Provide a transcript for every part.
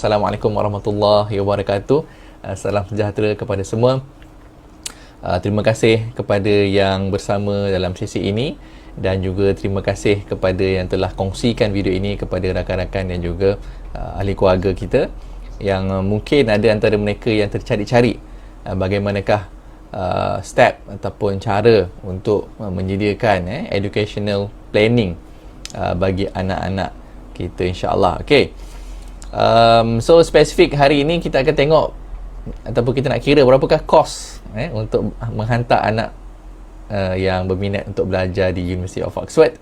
Assalamualaikum warahmatullahi wabarakatuh. Salam sejahtera kepada semua. Terima kasih kepada yang bersama dalam sesi ini dan juga terima kasih kepada yang telah kongsikan video ini kepada rakan-rakan dan juga ahli keluarga kita yang mungkin ada antara mereka yang tercari-cari bagaimanakah step ataupun cara untuk menyediakan educational planning bagi anak-anak kita, insya-Allah. Okey. So spesifik hari ini kita akan tengok ataupun kita nak kira berapakah kos untuk menghantar anak yang berminat untuk belajar di University of Oxford.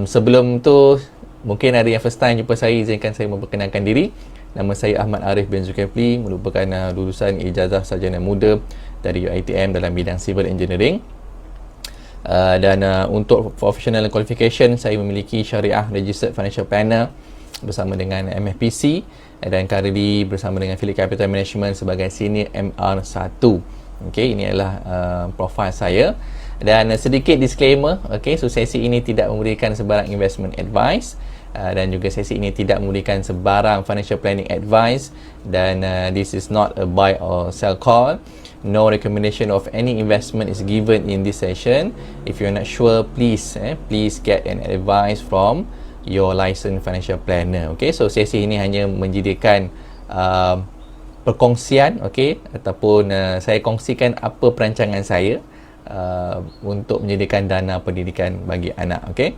Sebelum tu mungkin ada yang first time jumpa saya, izinkan saya memperkenalkan diri. Nama saya Ahmad Arif bin Zulkifli, merupakan lulusan ijazah sarjana muda dari UiTM dalam bidang civil engineering. Dan untuk professional qualification, saya memiliki Syariah Registered Financial Planner bersama dengan MFPC dan currently bersama dengan Phillip Capital Management sebagai Senior MR1. Okey, ini adalah profil saya. Dan sedikit disclaimer, okey, so sesi ini tidak memberikan sebarang investment advice dan juga sesi ini tidak memberikan sebarang financial planning advice dan this is not a buy or sell call. No recommendation of any investment is given in this session. If you're not sure, please get an advice from your licensed financial planner. Okay, so sesi ini hanya menyediakan perkongsian, okay, ataupun saya kongsikan apa perancangan saya untuk menyediakan dana pendidikan bagi anak. Okay,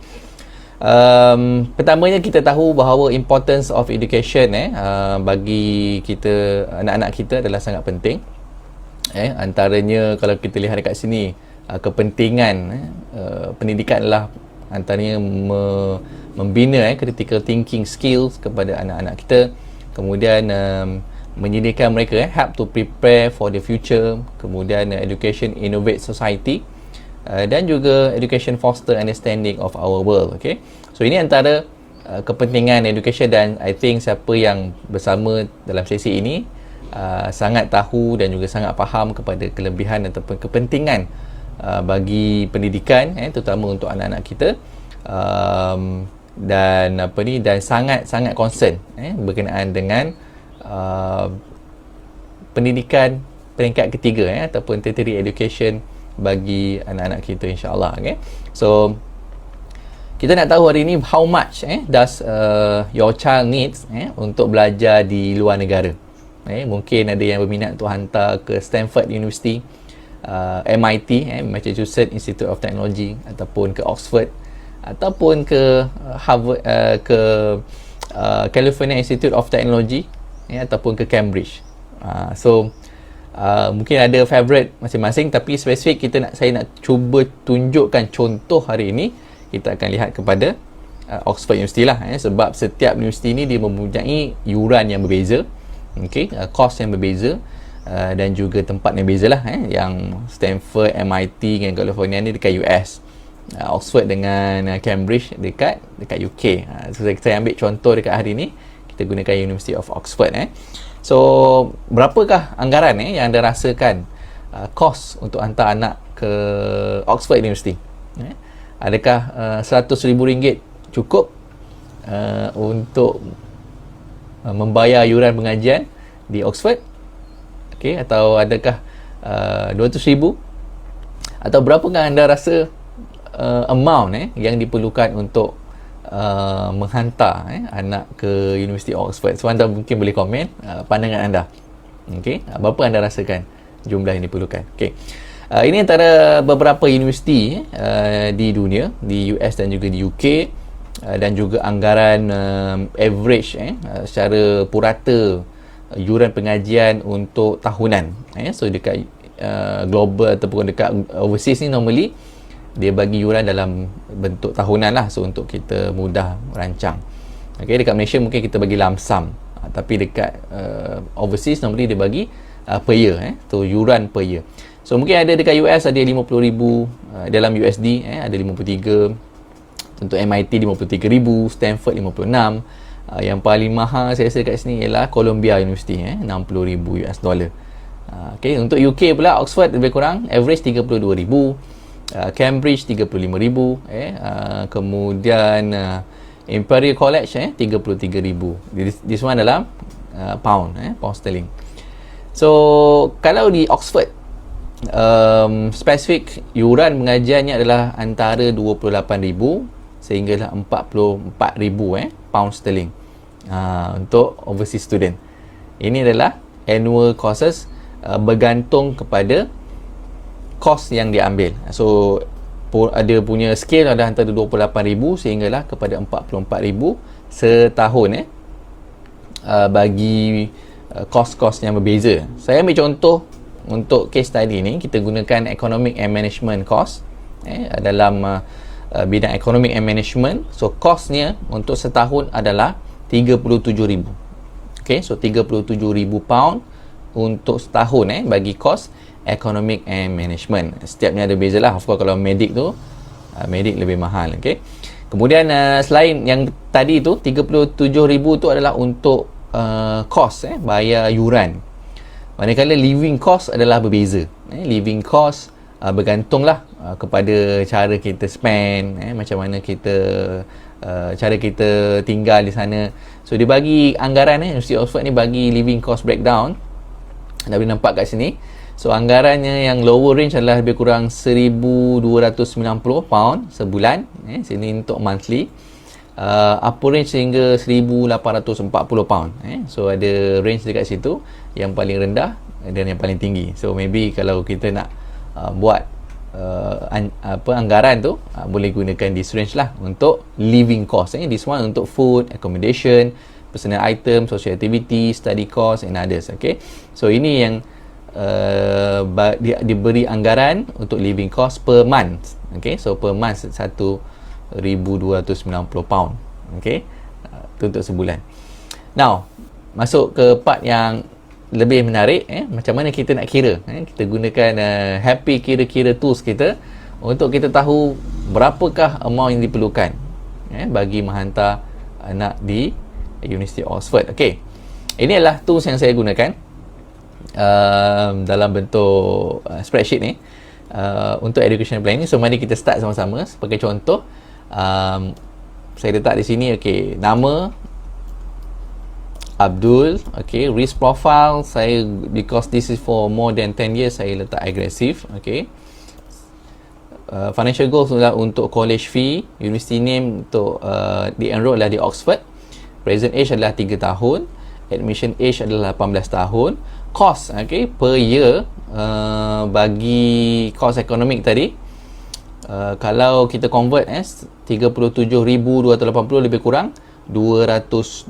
pertamanya kita tahu bahawa importance of education bagi kita, anak-anak kita adalah sangat penting. Antaranya kalau kita lihat dekat sini, kepentingan pendidikan adalah antaranya membina critical thinking skills kepada anak-anak kita, kemudian menyediakan mereka help to prepare for the future, kemudian education innovate society, dan juga education foster understanding of our world. Okay, so ini antara kepentingan education dan I think siapa yang bersama dalam sesi ini sangat tahu dan juga sangat faham kepada kelebihan ataupun kepentingan bagi pendidikan, terutama untuk anak-anak kita, dan sangat concern berkenaan dengan pendidikan peringkat ketiga ataupun tertiary education bagi anak-anak kita, insya-Allah. Okay, so kita nak tahu hari ini how much does your child needs untuk belajar di luar negara. Mungkin ada yang berminat untuk hantar ke Stanford University, MIT, Massachusetts Institute of Technology, ataupun ke Oxford, ataupun ke Harvard, ke California Institute of Technology, ataupun ke Cambridge. So mungkin ada favorite masing-masing, tapi spesifik saya nak cuba tunjukkan contoh hari ini. Kita akan lihat kepada Oxford University lah, sebab setiap universiti ni dia mempunyai yuran yang berbeza, kos yang berbeza, dan juga tempat yang beza lah. Yang Stanford, MIT dengan California ni dekat US, Oxford dengan Cambridge dekat UK. So saya ambil contoh dekat hari ni, kita gunakan University of Oxford. So berapakah anggaran yang anda rasakan kos untuk hantar anak ke Oxford University? Adakah RM100,000 cukup untuk membayar yuran pengajian di Oxford? Okay, atau adakah 200,000? Atau berapakah anda rasa amount yang diperlukan untuk menghantar anak ke University of Oxford? So anda mungkin boleh komen pandangan anda. Okay, berapa anda rasakan jumlah yang diperlukan? Okay, ini antara beberapa universiti di dunia, di US dan juga di UK, dan juga anggaran average secara purata yuran pengajian untuk tahunan. So dekat global ataupun dekat overseas ni normally dia bagi yuran dalam bentuk tahunan lah, so untuk kita mudah rancang. Okay, dekat Malaysia mungkin kita bagi lump sum, tapi dekat overseas normally dia bagi per year, so yuran per year. So mungkin ada dekat US ada 50,000 dalam USD, ada 53. Untuk MIT 53,000, Stanford 56. Yang paling mahal saya rasa kat sini ialah Columbia University, $60,000. Okay, untuk UK pula Oxford lebih kurang average 32,000, Cambridge 35,000, kemudian Imperial College 33,000. This one dalam pound sterling. So kalau di Oxford, spesifik yuran mengajarnya adalah antara 28,000 sehinggalah 44,000 pound sterling untuk overseas student. Ini adalah annual courses, bergantung kepada course yang diambil. So ada punya scale ada antara 28,000 sehinggalah kepada 44,000 setahun bagi course-course yang berbeza. Saya ambil contoh untuk case study ni, kita gunakan Economic and Management course dalam bidang Economic and Management. So cost-nya untuk setahun adalah 37,000. Okay, so 37,000 pound untuk setahun bagi course Economic and Management. Setiapnya ada beza lah. Of course kalau medik tu, medik lebih mahal. Okay. Kemudian selain yang tadi tu 37,000 tu adalah untuk cost, bayar yuran. Manakala living cost adalah berbeza. Living cost bergantunglah kepada cara kita spend, macam mana kita cara kita tinggal di sana. So dia bagi anggaran, University of Oxford ni bagi living cost breakdown. Anda boleh nampak kat sini. So anggarannya yang lower range adalah lebih kurang 1,290 pound sebulan. Sini untuk monthly. Upper range sehingga 1,840 pound. So ada range dekat situ, yang paling rendah dan yang paling tinggi. So maybe kalau kita nak buat anggaran tu, boleh gunakan this range lah untuk living cost. This one untuk food, accommodation, personal item, social activity, study cost and others. Okay, so ini yang diberi anggaran untuk living cost per month. Okay, so per month 1,290 pound. Okay, itu untuk sebulan. Now masuk ke part yang lebih menarik, macam mana kita nak kira. Kita gunakan happy kira-kira tools kita untuk kita tahu berapakah amount yang diperlukan bagi menghantar anak di University of Oxford. Okay, ini adalah tools yang saya gunakan dalam bentuk spreadsheet ni untuk education planning. So mari kita start sama-sama. Sebagai contoh, saya letak di sini, okay, nama Abdul, okay, risk profile saya, because this is for more than 10 years, saya letak aggressive. Okay, financial goals adalah untuk college fee. University name untuk di-enroll adalah di Oxford. Present age adalah 3 tahun. Admission age adalah 18 tahun. Cost, okay, per year bagi course economic tadi, kalau kita convert 37,280 lebih kurang 202,000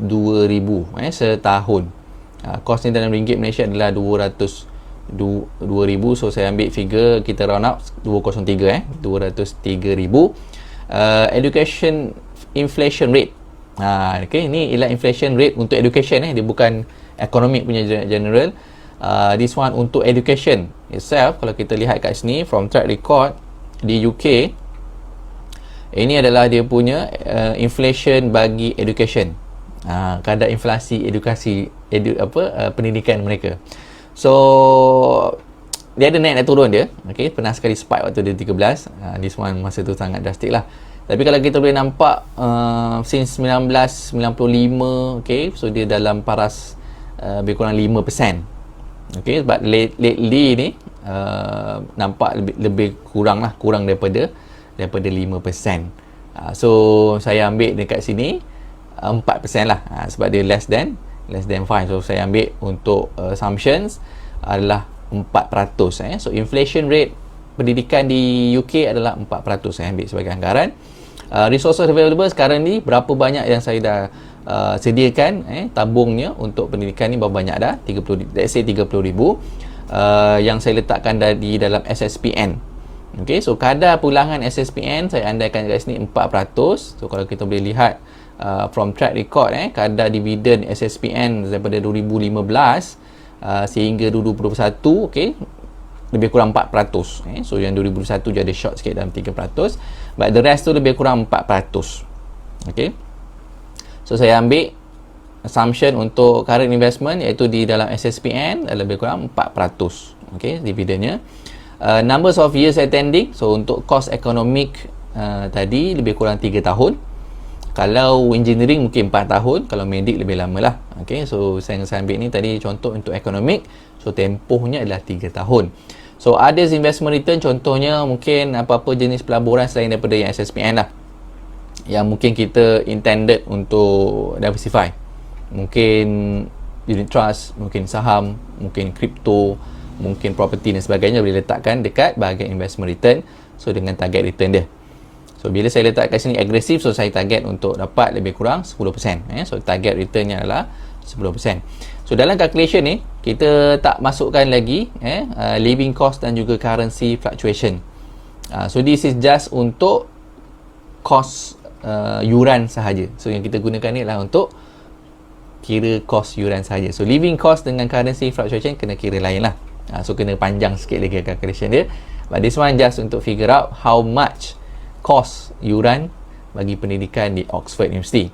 setahun. Kos ni dalam ringgit Malaysia adalah 202,000. So saya ambil figure, kita round up 203, 203,000. Education inflation rate. Okay, ni ialah inflation rate untuk education, dia bukan economic punya general. This one untuk education itself. Kalau kita lihat kat sini from track record di UK, ini adalah dia punya inflation bagi education, kadar inflasi edukasi pendidikan mereka. So dia ada naik dan turun dia. Okay, pernah sekali spike waktu dia 13. This one masa tu sangat drastik lah. Tapi kalau kita boleh nampak since 1995, okay, so dia dalam paras lebih kurang 5%. Okay, but lately ni nampak lebih kurang lah, kurang daripada 5%. So saya ambil dekat sini 4% lah, sebab dia less than 5. So saya ambil untuk assumptions adalah 4%. So inflation rate pendidikan di UK adalah 4%. Saya ambil sebagai anggaran. Resources available sekarang ni, berapa banyak yang saya dah sediakan tabungnya untuk pendidikan ni, berapa banyak dah? 30, let's say 30,000 yang saya letakkan di dalam SSPN. Okay, so kadar pulangan SSPN saya andaikan kat sini 4%. So kalau kita boleh lihat from track record, kadar dividen SSPN daripada 2015 sehingga 2021, okay, lebih kurang 4%. So yang 2021 je ada short sikit dalam 3%, but the rest tu lebih kurang 4%. Okay, so saya ambil assumption untuk current investment iaitu di dalam SSPN lebih kurang 4%. Okay, dividennya. Numbers of years attending, so untuk course economic tadi lebih kurang 3 tahun. Kalau engineering mungkin 4 tahun, kalau medik lebih lama lah. Okay, so saya ambil ni tadi contoh untuk ekonomik, so tempohnya adalah 3 tahun. So others investment return contohnya mungkin apa-apa jenis pelaburan selain daripada yang SSPN lah, yang mungkin kita intended untuk diversify. Mungkin unit trust, mungkin saham, mungkin kripto, mungkin property dan sebagainya, boleh letakkan dekat bahagian investment return, so dengan target return dia. So bila saya letak kat sini agresif, so saya target untuk dapat lebih kurang 10%. So target returnnya adalah 10%. So dalam calculation ni kita tak masukkan lagi living cost dan juga currency fluctuation. So this is just untuk cost yuran sahaja. So yang kita gunakan ni adalah untuk kira cost yuran sahaja. So living cost dengan currency fluctuation kena kira lain lah. So kena panjang sikit lagi calculation dia. But this one just untuk figure out how much cost yuran bagi pendidikan di Oxford University,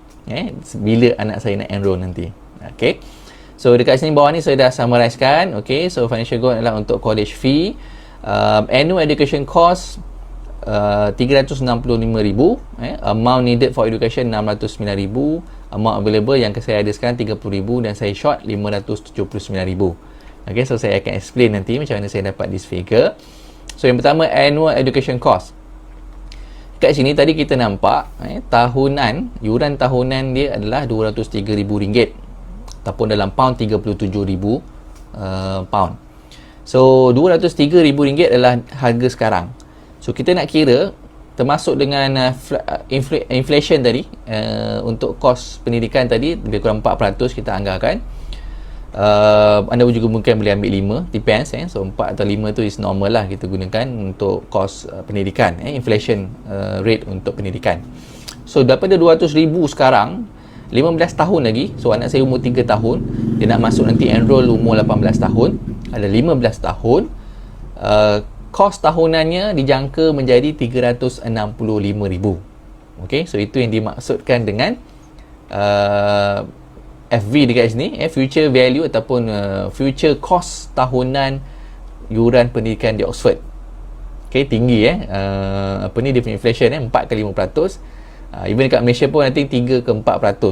bila anak saya nak enroll nanti. Okay, so dekat sini bawah ni saya dah summarizekan. Okay, so financial goal adalah untuk college fee, annual education cost 365,000, amount needed for education 609,000, amount available yang saya ada sekarang 30,000 dan saya short 579,000. Okay, so saya akan explain nanti macam mana saya dapat this figure. So yang pertama, annual education cost. Kat sini tadi kita nampak tahunan, yuran tahunan dia adalah RM203,000 ataupun dalam pound 37,000 pound. So RM203,000 adalah harga sekarang. So kita nak kira termasuk dengan inflation tadi, untuk kos pendidikan tadi lebih kurang 4% kita anggarkan. Anda juga mungkin boleh ambil 5, depends. So 4 atau 5 tu is normal lah kita gunakan untuk kos pendidikan, inflation rate untuk pendidikan. So daripada 200,000 sekarang, 15 tahun lagi, so anak saya umur 3 tahun, dia nak masuk nanti enroll umur 18 tahun, ada 15 tahun, kos tahunannya dijangka menjadi 365,000. Okay, so itu yang dimaksudkan dengan FV dekat sini, future value ataupun future cost tahunan yuran pendidikan di Oxford. Okay, tinggi apa ni dia punya inflation 4 ke 5%. Even dekat Malaysia pun nanti 3 ke 4%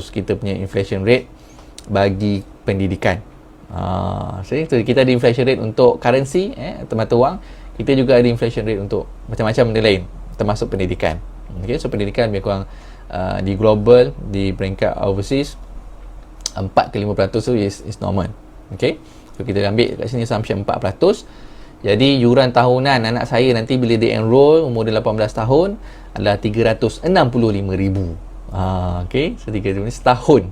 kita punya inflation rate bagi pendidikan. So kita ada inflation rate untuk currency atau mata wang, kita juga ada inflation rate untuk macam-macam benda lain termasuk pendidikan. Okay, so pendidikan lebih kurang di global, di peringkat overseas 4 ke 5% tu is normal. Okay, so kita ambil kat sini assumption 4%. Jadi yuran tahunan anak saya nanti bila dia enroll umur dia 18 tahun adalah 365,000. Okay, so 3 setahun.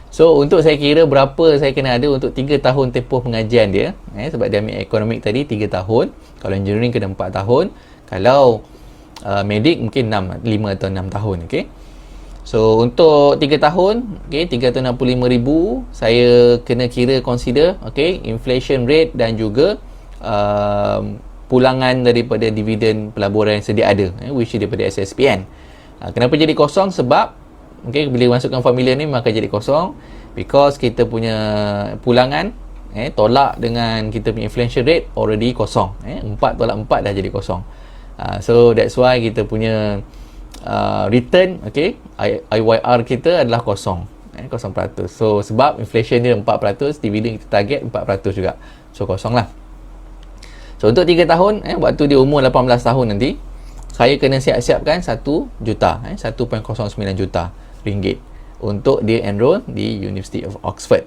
So untuk saya kira berapa saya kena ada untuk 3 tahun tempoh pengajian dia, sebab dia ambil ekonomik tadi 3 tahun, kalau engineering kena 4 tahun, kalau medik mungkin 5 atau 6 tahun. Okay, so untuk 3 tahun, okay, 365,000 saya kena kira consider, okay, inflation rate dan juga pulangan daripada dividen pelaburan yang sedia ada, which is daripada SSPN. Kenapa jadi kosong? Sebab okay, bila masukkan formula ni maka jadi kosong because kita punya pulangan tolak dengan kita punya inflation rate already kosong. 4 tolak 4 dah jadi kosong. So that's why kita punya return, okay, IYR kita adalah kosong, 0%. So sebab inflation dia 4%, dividen kita target 4% juga, so kosong lah. So untuk 3 tahun, waktu dia umur 18 tahun nanti, saya kena siap-siapkan 1 juta, 1.09 juta ringgit untuk dia enroll di University of Oxford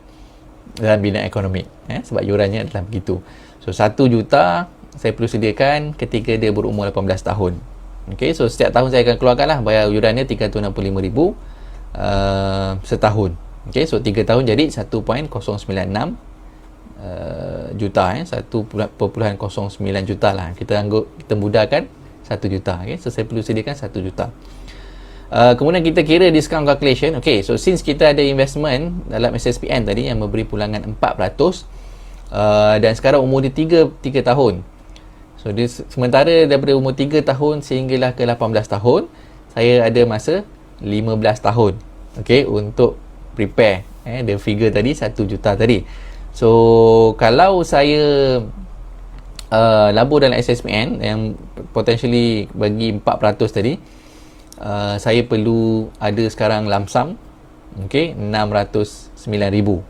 dalam bidang ekonomi, sebab yurannya adalah begitu. So 1 juta saya perlu sediakan ketika dia berumur 18 tahun. Okay, so setiap tahun saya akan keluarkan lah bayar yurannya 365,000 setahun. Okay, so 3 tahun jadi 1.096 juta, 1.09 juta lah. Kita mudahkan 1 juta. Okay, so saya perlu sediakan 1 juta. Kemudian kita kira discount calculation. Okay, so since kita ada investment dalam SSPN tadi yang memberi pulangan 4%, dan sekarang umur dia 3 tahun. So dia sementara daripada umur 3 tahun sehinggalah ke 18 tahun, saya ada masa 15 tahun. Okay, untuk prepare the figure tadi 1 juta tadi. So kalau saya labur dalam SSPN yang potentially bagi 4% tadi, saya perlu ada sekarang lump sum, okay, 609,000.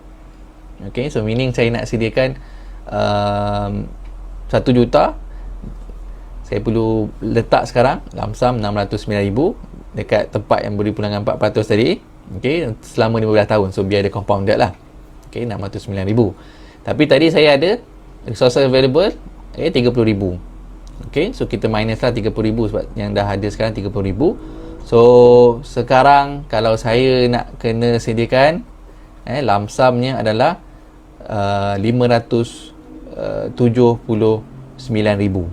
Okay, so meaning saya nak sediakan 1 juta, saya perlu letak sekarang lump sum 609,000 dekat tempat yang beri pulangan 4% tadi, okay, selama 15 tahun. So biar ada compounded lah, okay, 609,000. Tapi tadi saya ada resources available, 30,000. okay, so kita minus lah 30,000 sebab yang dah ada sekarang 30,000. So sekarang kalau saya nak kena sediakan lump sumnya adalah 579,000.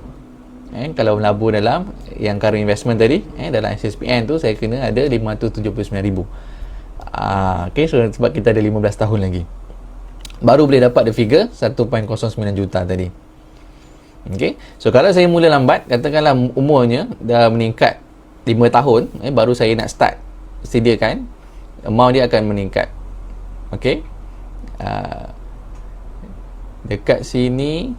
Kalau melabur dalam yang current investment tadi, dalam SSPN tu saya kena ada 579,000. Okay, so sebab kita ada 15 tahun lagi baru boleh dapat the figure 1.09 juta tadi. Okay, so kalau saya mula lambat, katakanlah umurnya dah meningkat 5 tahun, baru saya nak start sediakan, amount dia akan meningkat. Okay, dekat sini,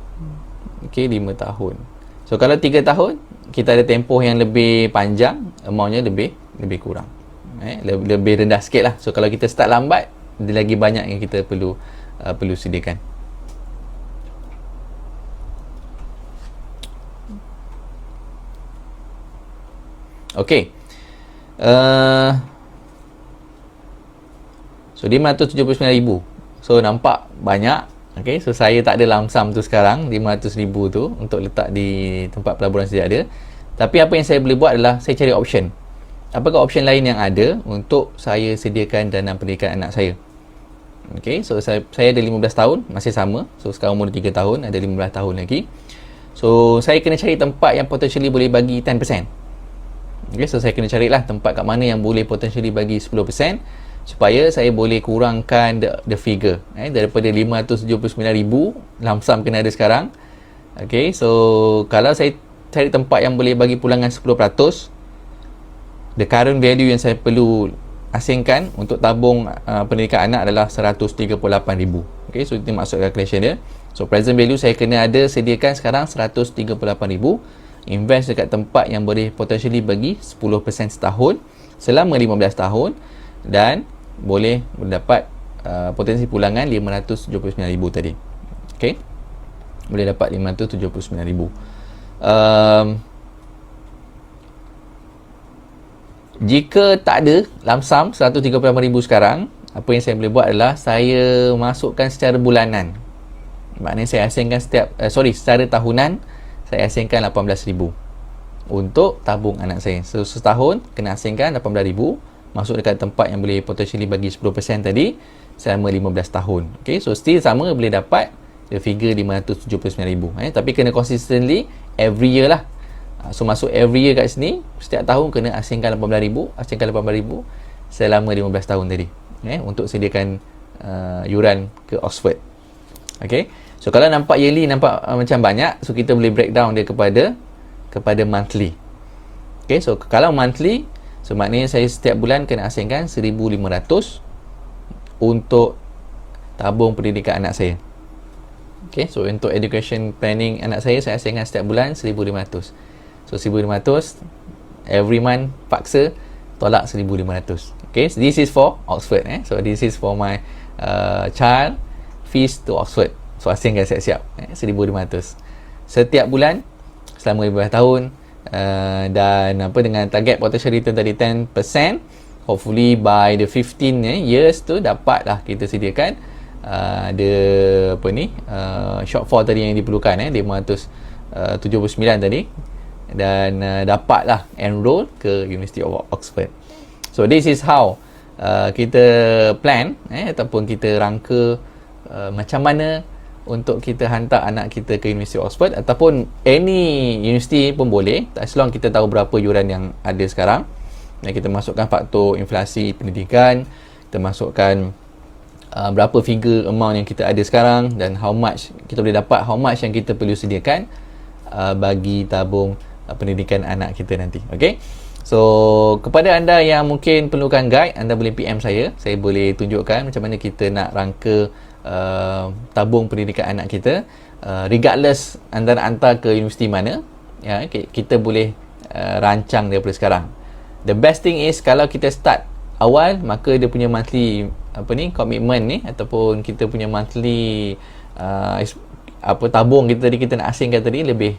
okay, 5 tahun. So kalau 3 tahun, kita ada tempoh yang lebih panjang, amountnya lebih kurang, lebih rendah sikit lah. So kalau kita start lambat, ada lagi banyak yang kita perlu sediakan. Okay, so 579,000. So nampak banyak. Okay, so saya tak ada lump sum tu sekarang, 500,000 tu untuk letak di tempat pelaburan sedia ada. Tapi apa yang saya boleh buat adalah saya cari option. Apakah option lain yang ada untuk saya sediakan dana pendidikan anak saya? Okay, so saya ada 15 tahun, masih sama. So sekarang umur 3 tahun, ada 15 tahun lagi. So saya kena cari tempat yang potentially boleh bagi 10%. Okay, so saya kena carilah tempat kat mana yang boleh potentially bagi 10%, supaya saya boleh kurangkan the figure, daripada 579,000 lump sum kena ada sekarang. Okay, so kalau saya cari tempat yang boleh bagi pulangan 10%, the current value yang saya perlu asingkan untuk tabung pendidikan anak adalah 138,000. Okay, so itu maksud calculation dia. So present value saya kena ada sediakan sekarang 138,000, invest dekat tempat yang boleh potentially bagi 10% setahun selama 15 tahun, dan boleh mendapat potensi pulangan 579,000 tadi. Okay, boleh dapat 579,000. Jika tak ada lump sum 138,000 sekarang, apa yang saya boleh buat adalah saya masukkan secara bulanan. Maknanya saya asingkan secara tahunan saya asingkan 18,000 untuk tabung anak saya. So setahun kena asingkan 18,000, masuk dekat tempat yang boleh potentially bagi 10% tadi selama 15 tahun. Okay, so still sama, boleh dapat the figure 579,000. Tapi kena consistently every year lah. So masuk every year kat sini, setiap tahun kena asingkan 18,000 selama 15 tahun tadi, untuk sediakan yuran ke Oxford. Okay, so kalau nampak yearly nampak macam banyak, so kita boleh breakdown dia kepada monthly. Okay, so kalau monthly, so maknanya saya setiap bulan kena asingkan 1,500 untuk tabung pendidikan anak saya. Okay, so untuk education planning anak saya asingkan setiap bulan 1,500. So 1,500 every month, paksa tolak 1,500. Okay, so this is for Oxford. So this is for my child fees to Oxford. So asingkan siap-siap 1,500 setiap bulan selama 15 tahun, dan dengan target potential return tadi 10%. Hopefully by the 15 years tu dapatlah kita sediakan shortfall tadi yang diperlukan, 579 tadi, dan dapatlah enroll ke University of Oxford. So this is how kita plan ataupun kita rangka macam mana untuk kita hantar anak kita ke University of Oxford, ataupun any university pun boleh, as long kita tahu berapa yuran yang ada sekarang. Dan kita masukkan faktor inflasi pendidikan, kita masukkan berapa figure amount yang kita ada sekarang, dan how much kita boleh dapat, how much yang kita perlu sediakan bagi tabung pendidikan anak kita nanti. Okay, so kepada anda yang mungkin perlukan guide, anda boleh PM saya boleh tunjukkan macam mana kita nak rangka tabung pendidikan anak kita, regardless anda nak hantar ke universiti mana, kita boleh rancang daripada sekarang. The best thing is kalau kita start awal, maka dia punya monthly commitment ni ataupun kita punya monthly tabung kita tadi, kita nak asingkan tadi lebih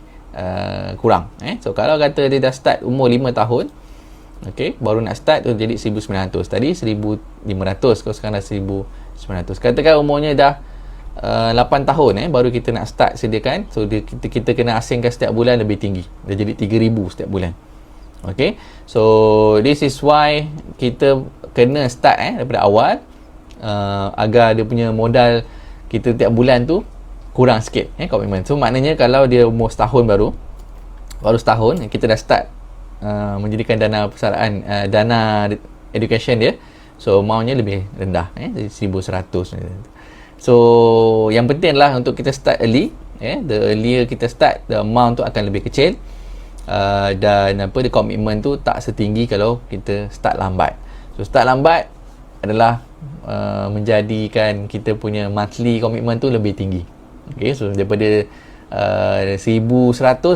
kurang. So kalau kata dia dah start umur 5 tahun, okey, baru nak start tu jadi 1,900, tadi 1,500, kalau sekarang dah 1,900. Katakan umurnya dah 8 tahun baru kita nak start sediakan, so kita kena asingkan setiap bulan lebih tinggi, dia jadi 3,000 setiap bulan. Okay, so this is why kita kena start daripada awal, agar dia punya modal kita tiap bulan tu kurang sikit komitmen. So maknanya kalau dia umur setahun baru setahun, kita dah start menjadikan dana persaraan, dana education dia, so amountnya lebih rendah, 1,100. So yang penting lah untuk kita start early, the earlier kita start, the amount tu akan lebih kecil. Dan the komitmen tu tak setinggi kalau kita start lambat. So start lambat adalah menjadikan kita punya monthly komitmen tu lebih tinggi. Okay, so daripada 1,100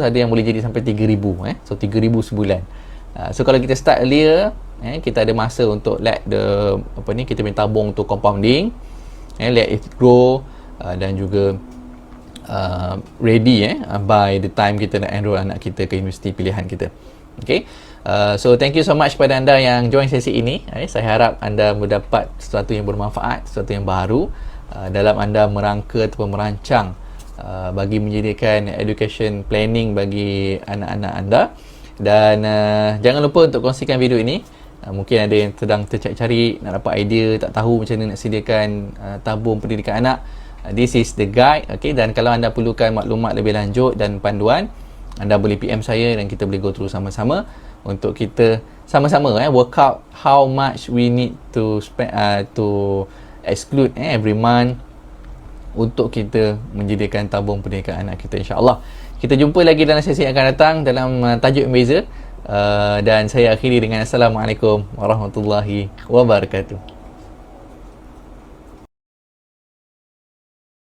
ada yang boleh jadi sampai 3,000, so 3,000 sebulan. So kalau kita start earlier, kita ada masa untuk let the kita punya tabung tu compounding, let it grow, dan juga ready by the time kita nak enroll anak kita ke universiti pilihan kita. Okay, so thank you so much pada anda yang join sesi ini. Saya harap anda mendapat sesuatu yang bermanfaat, sesuatu yang baru dalam anda merangka ataupun merancang bagi menyediakan education planning bagi anak-anak anda. Dan jangan lupa untuk kongsikan video ini. Mungkin ada yang sedang tercari-cari, nak dapat idea, tak tahu macam mana nak sediakan tabung pendidikan anak. This is the guide. Okay, dan kalau anda perlukan maklumat lebih lanjut dan panduan, anda boleh PM saya dan kita boleh go through sama-sama untuk kita sama-sama work out how much we need to spend, to exclude every month untuk kita menjadikan tabung pendidikan anak kita, insya-Allah. Kita jumpa lagi dalam sesi yang akan datang dalam tajuk yang beza, dan saya akhiri dengan Assalamualaikum warahmatullahi wabarakatuh.